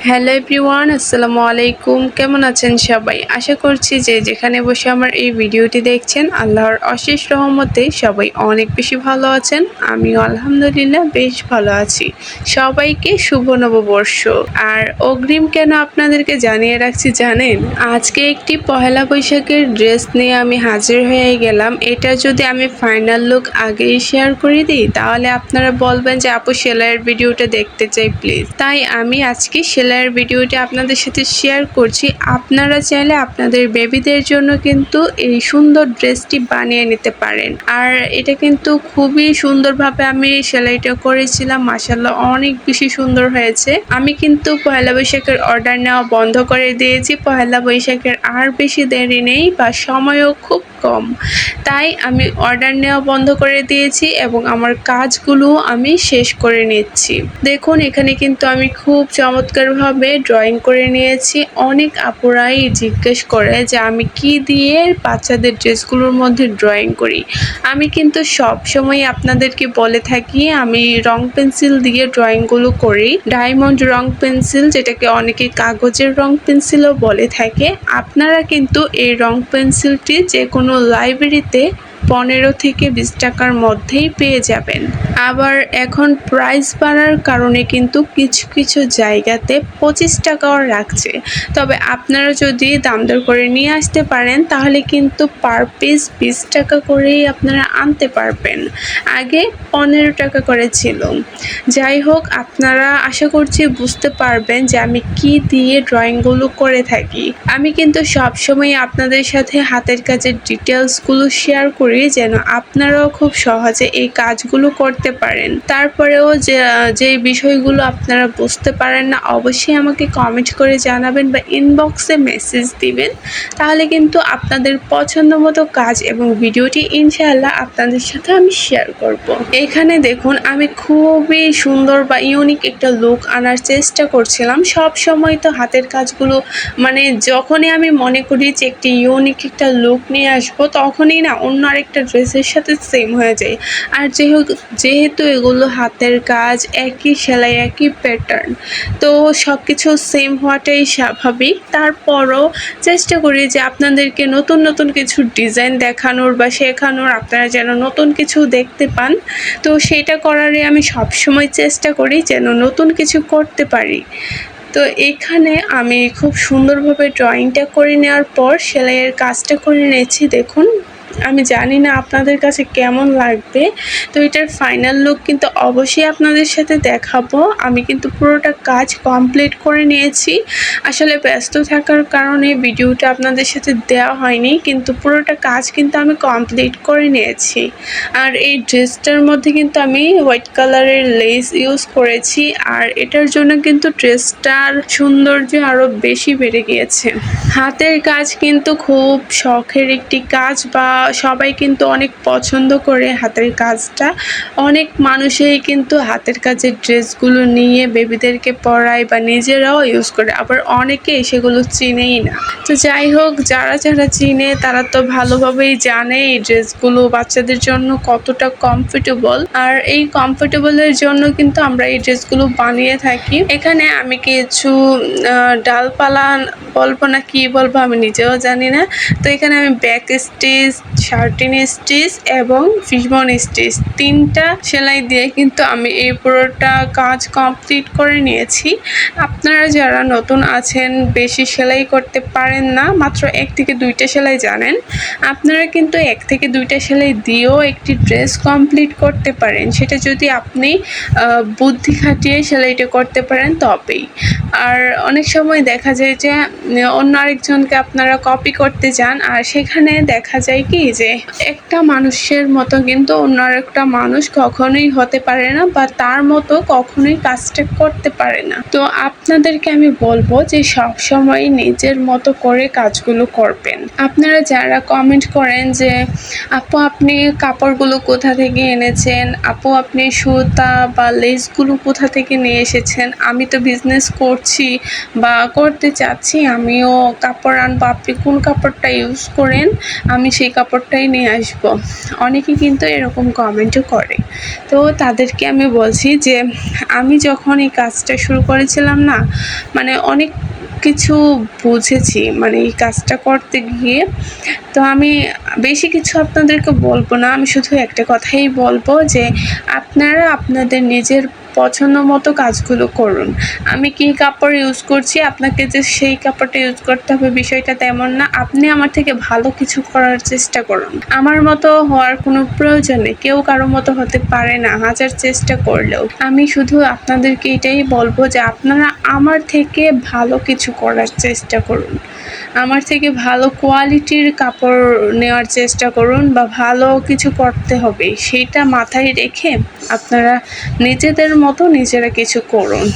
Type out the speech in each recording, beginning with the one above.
Hello everyone, আসসালামু আলাইকুম। কেমন আছেন সবাই? আশা করছি যে যেখানে বসে আমার এই ভিডিওটি দেখছেন আল্লাহর অশেষ রহমতে সবাই অনেক বেশি ভালো আছেন। আমিও আলহামদুলিল্লাহ বেশ ভালো আছি। সবাইকে শুভ নববর্ষ। আর অগ্রিম কেন আপনাদেরকে জানিয়ে রাখছি জানেন? আজকে একটি পহেলা বৈশাখের ড্রেস নিয়ে আমি হাজির হয়ে গেলাম। এটা যদি আমি ফাইনাল লুক আগেই শেয়ার করে দিই তাহলে আপনারা বলবেন যে আপু সেলাইয়ের ভিডিওটা দেখতে চাই প্লিজ। তাই আমি আজকে সেলাইয়ের ভিডিওটি আপনাদের সাথে শেয়ার করছি। আপনারা চাইলে আপনাদের বেবিদের জন্য কিন্তু এই সুন্দর ড্রেসটি বানিয়ে নিতে পারেন। আর এটা কিন্তু খুবই সুন্দরভাবে আমি সেলাইটা করেছিলাম, মাশাআল্লাহ অনেক বেশি সুন্দর হয়েছে। আমি কিন্তু পহেলা বৈশাখের অর্ডার নেওয়া বন্ধ করে দিয়েছি। পহেলা বৈশাখের আর বেশি দেরি নেই বা সময়ও খুব কম, তাই আমি অর্ডার নেওয়া বন্ধ করে দিয়েছি এবং আমার কাজগুলো আমি শেষ করে নিচ্ছি। দেখুন এখানে কিন্তু আমি খুব চমৎকারভাবে ড্রয়িং করে নিয়েছি। অনেক আপুরাই জিজ্ঞেস করে যে আমি কি দিয়ে বাচ্চাদের ড্রেসগুলোর মধ্যে ড্রয়িং করি। আমি কিন্তু সব সময় আপনাদেরকে বলে থাকি আমি রং পেন্সিল দিয়ে ড্রয়িংগুলো করি। ডায়মন্ড রং পেন্সিল, যেটাকে অনেকে কাগজের রং পেন্সিলও বলে থাকে। আপনারা কিন্তু এই রং পেন্সিলটি যে কোনো লাইব্রেরিতে 15 থেকে 20 টাকার মধ্যেই পেয়ে যাবেন। আবার এখন প্রাইস বাড়ার কারণে কিন্তু কিছু কিছু জায়গাতে 25 টাকাও রাখছে। তবে আপনারা যদি দাম দর করে নিয়ে আসতে পারেন তাহলে কিন্তু পার পিস 20 টাকা করেই আপনারা আনতে পারবেন। আগে 15 টাকা করে ছিল। যাই হোক, আপনারা আশা করছি বুঝতে পারবেন যে আমি কি দিয়ে ড্রয়িংগুলো করে থাকি। আমি কিন্তু সবসময় আপনাদের সাথে হাতের কাজের ডিটেলসগুলো শেয়ার করি যেন আপনারাও খুব সহজে এই কাজগুলো করতে পারেন। তারপরেও যে বিষয়গুলো আপনারা বুঝতে পারেন না অবশ্যই আমাকে কমেন্ট করে জানাবেন বা ইনবক্সে মেসেজ দিবেন। তাহলে কিন্তু আপনাদের পছন্দ মতো কাজ এবং ভিডিওটি ইনশাআল্লাহ আপনাদের সাথে আমি শেয়ার করব। এখানে দেখুন আমি খুবই সুন্দর বা ইউনিক একটা লুক আনার চেষ্টা করছিলাম। সব সময় তো হাতের কাজগুলো যখনই আমি মনে করি যে একটি ইউনিক একটা লুক নিয়ে আসবো তখনই না অন্য আরেকটা ড্রেসের সাথে সেম হয়ে যায়। আর যেহেতু এগুলো হাতের কাজ, একই সেলাই, একই প্যাটার্ন, তো সব কিছু সেম হওয়াটাই স্বাভাবিক। তারপরও চেষ্টা করি যে আপনাদেরকে নতুন নতুন কিছু ডিজাইন দেখানোর বা শেখানোর, আপনারা যেন নতুন কিছু দেখতে পান। তো সেটা করারই আমি সবসময় চেষ্টা করি যেন নতুন কিছু করতে পারি। তো এখানে আমি খুব সুন্দরভাবে ড্রয়িংটা করে নেওয়ার পর সেলাইয়ের কাজটা করে নিয়েছি। দেখুন আমি জানি না আপনাদের কাছে কেমন লাগবে। তো এটার ফাইনাল লুক কিন্তু অবশ্যই আপনাদের সাথে দেখাবো। আমি কিন্তু পুরোটা কাজ কমপ্লিট করে নিয়েছি। আসলে ব্যস্ত থাকার কারণে ভিডিওটা আপনাদের সাথে দেওয়া হয়নি, কিন্তু পুরোটা কাজ কিন্তু আমি কমপ্লিট করে নিয়েছি। আর এই ড্রেসটার মধ্যে কিন্তু আমি হোয়াইট কালারের লেস ইউজ করেছি। আর এটার জন্য কিন্তু ড্রেসটার সৌন্দর্য আরও বেশি বেড়ে গিয়েছে। হাতের কাজ কিন্তু খুব শখের একটি কাজ, বা সবাই কিন্তু অনেক পছন্দ করে হাতের কাজটা। অনেক মানুষই কিন্তু হাতের কাজের ড্রেসগুলো নিয়ে বেবিদেরকে পরায় বা নিজেরাও ইউজ করে, আবার অনেকে সেগুলো চিনেই না। তো যাই হোক, যারা যারা চিনে তারা তো ভালোভাবেই জানে এই ড্রেসগুলো বাচ্চাদের জন্য কতটা কমফোর্টেবল। আর এই কমফোর্টেবলের জন্য কিন্তু আমরা এই ড্রেসগুলো বানিয়ে থাকি। এখানে আমি কিছু ডালপালা বলবো না কি বলবো আমি নিজেও জানি না। তো এখানে আমি ব্যাক স্টিচ, শার্টিন স্টিচ এবং ফিশবোন স্টিচ 3টা সেলাই দিয়ে কিন্তু আমি এই পুরোটা কাজ কমপ্লিট করে নিয়েছি। আপনারা যারা নতুন আছেন, বেশি সেলাই করতে পারেন না, মাত্র 1 থেকে 2টা সেলাই জানেন, আপনারা কিন্তু 1 থেকে 2টা সেলাই দিয়েও একটি ড্রেস কমপ্লিট করতে পারেন। সেটা যদি আপনি বুদ্ধি খাটিয়ে সেলাইটা করতে পারেন তবেই। আর অনেক সময় দেখা যায় যে অন্য আরেকজনকে আপনারা কপি করতে যান, আর সেখানে দেখা যায় কি যে একটা মানুষের মতো কিন্তু অন্য আরেকটা মানুষ কখনোই হতে পারে না, বা তার মতো কখনোই কাজটা করতে পারে না। তো আপনাদেরকে আমি বলবো যে সব সময় নিজের মতো করে কাজগুলো করবেন। আপনারা যারা কমেন্ট করেন যে আপু আপনি কাপড়গুলো কোথা থেকে এনেছেন, আপু আপনি সুতা বা লেসগুলো কোথা থেকে নিয়ে এসেছেন, আমি তো বিজনেস করছি বা করতে চাচ্ছি, আমিও কাপড় আনবো, আপনি কোন কাপড়টা ইউজ করেন, আমি সেই কাপড় কাপড়টাই নিয়ে আসবো। অনেকে কিন্তু এরকম কমেন্টও করে। তো তাদেরকে আমি বলছি যে আমি যখন এই কাজটা শুরু করেছিলাম না, মানে অনেক কিছু বুঝেছি মানে এই কাজটা করতে গিয়ে। তো আমি বেশি কিছু আপনাদেরকে বলবো না, আমি শুধু একটা কথাই বলবো যে আপনারা আপনাদের নিজের পছন্দ মতো কাজগুলো করুন। আমি কী কাপড় ইউজ করছি আপনাকে যে সেই কাপড়টা ইউজ করতে হবে বিষয়টা তেমন না। আপনি আমার থেকে ভালো কিছু করার চেষ্টা করুন। আমার মতো হওয়ার কোনো প্রয়োজন নেই, কেউ কারো মতো হতে পারে না হাজার চেষ্টা করলেও। আমি শুধু আপনাদেরকে এটাই বলবো যে আপনারা আমার থেকে ভালো কিছু করার চেষ্টা করুন, আমার থেকে ভালো কোয়ালিটির কাপড় নেওয়ার চেষ্টা করুন বা ভালো কিছু করতে হবে সেইটা মাথায় রেখে আপনারা নিজেদের মতো নিজেরা কিছু করুন।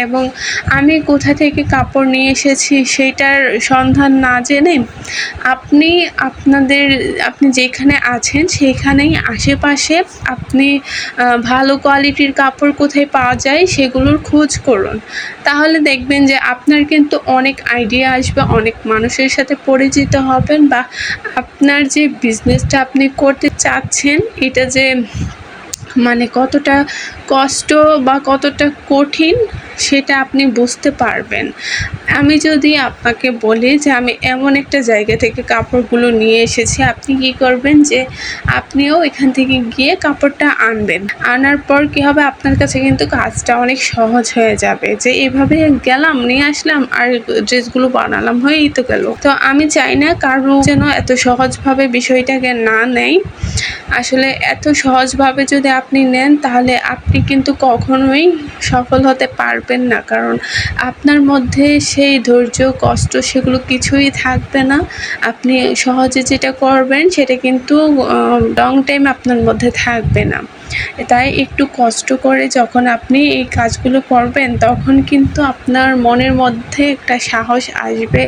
এবং আমি কোথা থেকে কাপড় নিয়ে এসেছি সেইটার সন্ধান না জেনে আপনি যেখানে আছেন সেইখানেই আশেপাশে আপনি ভালো কোয়ালিটির কাপড় কোথায় পাওয়া যায় সেগুলোর খোঁজ করুন। তাহলে দেখবেন যে আপনার কিন্তু অনেক আইডিয়া আসবে, অনেক মানুষের সাথে পরিচিত হবেন বা আপনার যে বিজনেসটা আপনি করতে চাচ্ছেন এটা যে মানে কতটা কষ্ট বা কতটা কঠিন সেটা আপনি বুঝতে পারবেন। আমি যদি আপনাকে বলি যে আমি এমন একটা জায়গা থেকে কাপড়গুলো নিয়ে এসেছি, আপনি কি করবেন যে আপনিও এখান থেকে গিয়ে কাপড়টা আনবেন। আনার পর কী হবে, আপনার কাছে কিন্তু কাজটা অনেক সহজ হয়ে যাবে যে এভাবে গেলাম নিয়ে আসলাম আর ড্রেসগুলো বানালাম, হয়েই তো গেল। তো আমি চাই না কারো যেন এত সহজভাবে বিষয়টাকে না নেয়। আসলে এত সহজভাবে যদি আপনি নেন তাহলে আপনি কিন্তু কখনোই সফল হতে পারবেন না, কারণ আপনার মধ্যে সেই ধৈর্য কষ্ট সেগুলো কিছুই থাকবে না। আপনি সহজে যেটা করবেন সেটা কিন্তু লং টাইম আপনার মধ্যে থাকবে না। তাই একটু কষ্ট করে যখন আপনি এই কাজগুলো করবেন তখন কিন্তু আপনার মনের মধ্যে একটা সাহস আসবে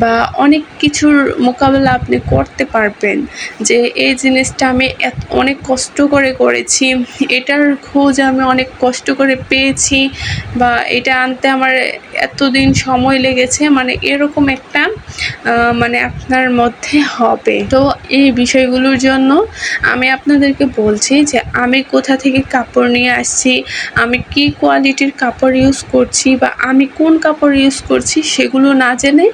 বা অনেক কিছুর মোকাবেলা আপনি করতে পারবেন যে এই জিনিসটা আমি অনেক কষ্ট করে করেছি, এটার খোঁজ আমি অনেক কষ্ট করে পেয়েছি বা এটা আনতে আমার এতদিন সময় লেগেছে, মানে এরকম একটা মানে আপনার মধ্যে হবে। তো এই বিষয়গুলোর জন্য আমি আপনাদেরকে বলছি যে আমি কোথা থেকে কাপড় নিয়ে আসছি, আমি কি কোয়ালিটির কাপড় ইউজ করছি বা আমি কোন কাপড় ইউজ করছি সেগুলো না জেনে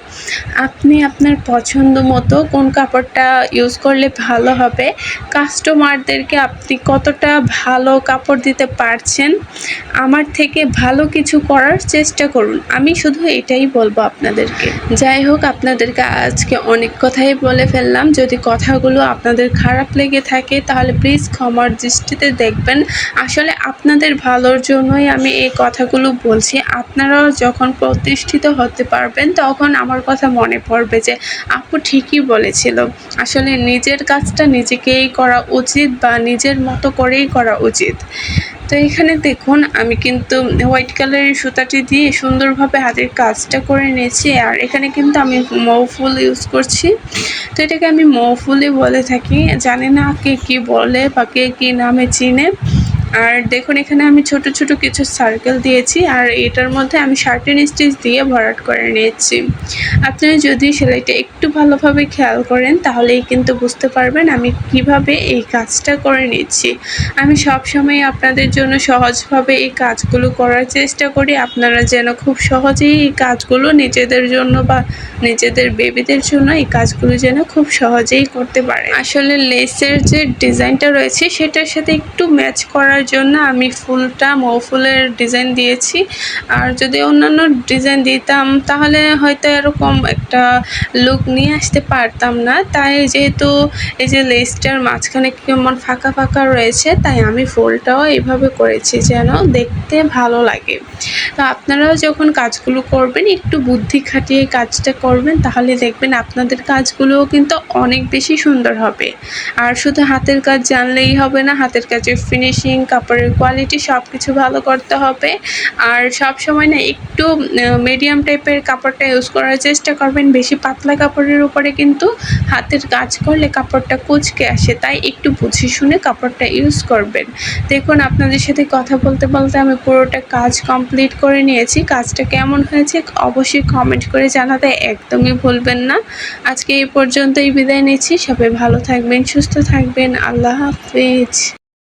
আপনি আপনার পছন্দ মতো কোন কাপড়টা ইউজ করলে ভালো হবে, কাস্টমারদেরকে আপনি কতটা ভালো কাপড় দিতে পারছেন, আমার থেকে ভালো কিছু করার চেষ্টা করুন। আমি শুধু এটাই বলবো আপনাদেরকে। যাই হোক, আপনাদেরকে আজকে অনেক কথাই বলে ফেললাম। যদি কথাগুলো আপনাদের খারাপ লেগে থাকে তাহলে প্লিজ ক্ষমার দৃষ্টিতে দেখবেন। আসলে আপনাদের ভালোর জন্যই আমি এই কথাগুলো বলছি। আপনারাও যখন প্রতিষ্ঠিত হতে পারবেন তখন আমার কথা মনে পড়বে যে আপু ঠিকই বলেছিল। আসলে নিজের কাজটা নিজেকেই করা উচিত বা নিজের মতো করেই করা উচিত। তো এখানে দেখুন আমি কিন্তু হোয়াইট কালারের সুতাটি দিয়ে সুন্দরভাবে হাতের কাজটা করে নিয়েছি, আর এখানে কিন্তু আমি মৌফুল ইউজ করছি। তো এটাকে আমি মৌফুলই বলে থাকি, জানি না কে কী বলে বা কে কী নামে চিনে। আর দেখুন এখানে আমি ছোট ছোট কিছু সার্কেল দিয়েছি আর এটার মধ্যে আমি 13 স্টিচ দিয়ে ভরাট করে নিয়েছি। আপনারা যদি সেলাইটা একটু ভালোভাবে খেয়াল করেন তাহলেই কিন্তু বুঝতে পারবেন আমি কিভাবে এই কাজটা করে নিচ্ছি। আমি সবসময় আপনাদের জন্য সহজভাবে এই কাজগুলো করার চেষ্টা করি, আপনারা যেন খুব সহজেই এই কাজগুলো নিজেদের জন্য বা নিজেদের বেবিদের জন্য এই কাজগুলো যেন খুব সহজেই করতে পারে। আসলে লেসের যে ডিজাইনটা রয়েছে সেটার সাথে একটু ম্যাচ করার জন্য আমি ফুলটা মৌফুলের ডিজাইন দিয়েছি। আর যদি অন্যান্য ডিজাইন দিতাম তাহলে হয়তো এরকম একটা লুক নিয়ে আসতে পারতাম না। তাই যেহেতু এই যে লেসটার মাঝখানে কেমন ফাঁকা ফাঁকা রয়েছে তাই আমি ফুলটাও এইভাবে করেছি যেন দেখতে ভালো লাগে। তো আপনারাও যখন কাজগুলো করবেন একটু বুদ্ধি খাটিয়ে কাজটা করবেন তাহলে দেখবেন আপনাদের কাজগুলোও কিন্তু অনেক বেশি সুন্দর হবে। আর শুধু হাতের কাজ জানলেই হবে না, হাতের কাজের ফিনিশিং কাপড়ের কোয়ালিটি সব কিছু ভালো করতে হবে। আর সব সময় না একটু মিডিয়াম টাইপের কাপড়টা ইউজ করার চেষ্টা করবেন। বেশি পাতলা কাপড়ের উপরে কিন্তু হাতের কাজ করলে কাপড়টা কুঁচকে আসে, তাই একটু বুঝে শুনে কাপড়টা ইউজ করবেন। দেখুন আপনাদের সাথে কথা বলতে বলতে আমি পুরোটা কাজ কমপ্লিট করে নিয়েছি। কাজটা কেমন হয়েছে অবশ্যই কমেন্ট করে জানাতে একদমই ভুলবেন না। আজকে এই পর্যন্তই বিদায় নিচ্ছি। সবাই ভালো থাকবেন, সুস্থ থাকবেন। আল্লাহ হাফেজ।